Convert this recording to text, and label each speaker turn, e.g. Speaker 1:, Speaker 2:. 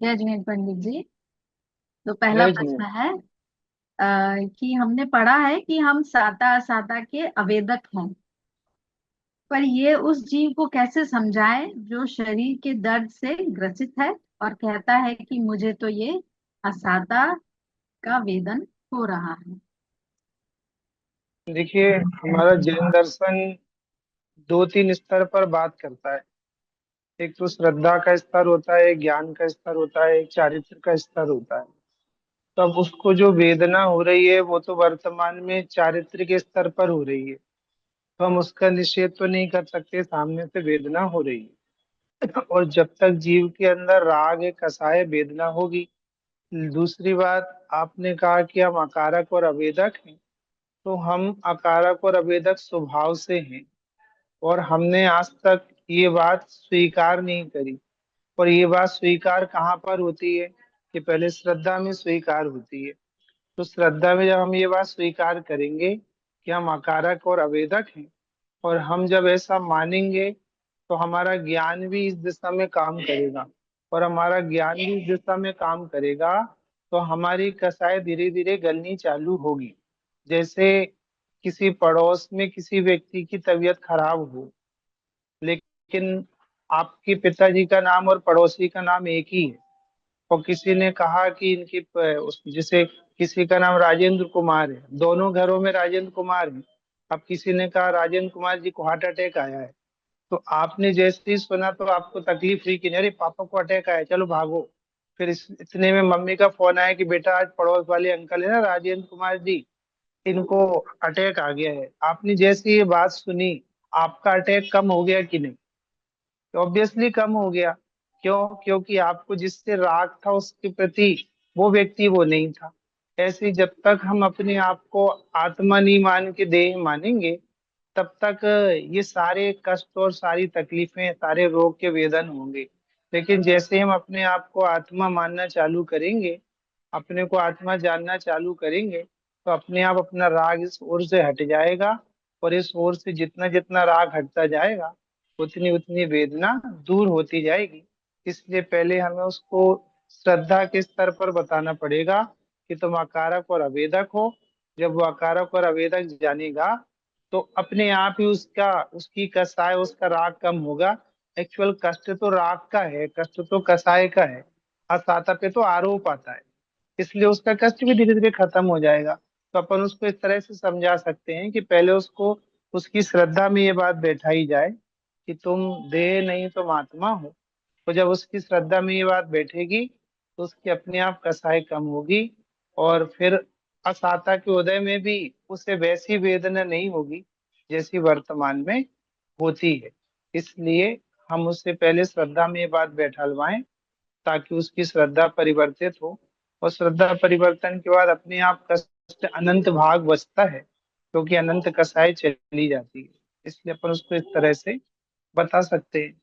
Speaker 1: जय जय पंडित जी। तो पहला
Speaker 2: जय
Speaker 1: प्रश्न
Speaker 2: जय।
Speaker 1: है कि हमने पढ़ा है कि हम साता असाता के अवेदक हैं। पर ये उस जीव को कैसे समझाएं जो शरीर के दर्द से ग्रसित है और कहता है कि मुझे तो ये असाता का वेदन हो रहा है।
Speaker 2: देखिए, हमारा जैन दर्शन दो तीन स्तर पर बात करता है। एक तो श्रद्धा का स्तर होता है, एक ज्ञान का स्तर होता है, एक चारित्र का स्तर होता है। तो अब उसको जो वेदना हो रही है वो तो वर्तमान में चारित्र के स्तर पर हो रही है। तो हम उसका निषेध तो नहीं कर सकते, सामने से वेदना हो रही है। और जब तक जीव के अंदर राग है, कसाय, वेदना होगी। दूसरी बात, आपने कहा कि हम अकारक और अवेदक हैं। तो हम अकारक और अवेदक स्वभाव से हैं। और हमने आज तक ये बात स्वीकार नहीं करी। और ये बात स्वीकार कहाँ पर होती है? कि पहले श्रद्धा में स्वीकार होती है। तो श्रद्धा में जब हम ये बात स्वीकार करेंगे कि हम अकारक और अवेदक हैं, और हम जब ऐसा मानेंगे, तो हमारा ज्ञान भी इस दिशा में काम करेगा। और हमारा ज्ञान भी इस दिशा में काम करेगा, तो हमारी कसाई धीरे धीरे गलनी चालू होगी। जैसे किसी पड़ोस में किसी व्यक्ति की तबीयत खराब हो, लेकिन आपके पिताजी का नाम और पड़ोसी का नाम एक ही है। और किसी ने कहा कि जैसे किसी का नाम राजेंद्र कुमार है, दोनों घरों में राजेंद्र कुमार है। अब किसी ने कहा राजेंद्र कुमार जी को हार्ट अटैक आया है। तो आपने जैसे ही सुना तो आपको तकलीफ हुई कि नहीं, अरे पापा को अटैक आया, चलो भागो। फिर इतने में मम्मी का फोन आया कि बेटा आज पड़ोस वाले अंकल है ना, राजेंद्र कुमार जी, इनको अटैक आ गया है। आपने जैसे ये बात सुनी, आपका अटैक कम हो गया कि नहीं? तो ऑब्वियसली कम हो गया। क्यों? क्योंकि आपको जिससे राग था उसके प्रति, वो व्यक्ति वो नहीं था। ऐसे ही जब तक हम अपने आप को आत्मा नहीं मान के देह मानेंगे, तब तक ये सारे कष्ट और सारी तकलीफें, सारे रोग के वेदन होंगे। लेकिन जैसे हम अपने आप को आत्मा मानना चालू करेंगे, अपने को आत्मा जानना चालू करेंगे, तो अपने आप अपना राग इस ओर से हट जाएगा। और इस ओर से जितना जितना राग हटता जाएगा, उतनी उतनी वेदना दूर होती जाएगी। इसलिए पहले हमें उसको श्रद्धा के स्तर पर बताना पड़ेगा कि तुम अकारक और अवेदक हो। जब वो अकारक और अवेदक जानेगा, तो अपने आप ही उसका उसकी कसाय, उसका राग कम होगा। एक्चुअल कष्ट तो राग का है, कष्ट तो कसाय का है। असाता पे तो आरोप आता है। इसलिए उसका कष्ट भी धीरे धीरे खत्म हो जाएगा। तो अपन उसको इस तरह से समझा सकते हैं कि पहले उसको उसकी श्रद्धा में ये बात बैठाई जाए कि तुम देह नहीं, तुम आत्मा हो। तो जब उसकी श्रद्धा में ये बात बैठेगी, तो उसकी अपने आप कसाई कम होगी। और फिर असाता के उदय में भी उसे वैसी वेदना नहीं होगी जैसी वर्तमान में होती है। इसलिए हम उससे पहले श्रद्धा में ये बात बैठलवाएं, ताकि उसकी श्रद्धा परिवर्तित हो। और श्रद्धा परिवर्तन के बाद अपने आप कष्ट अनंत भाग बचता है, क्योंकि अनंत कसाई चली जाती है। इसलिए अपन उसको इस तरह से बता सकते हैं।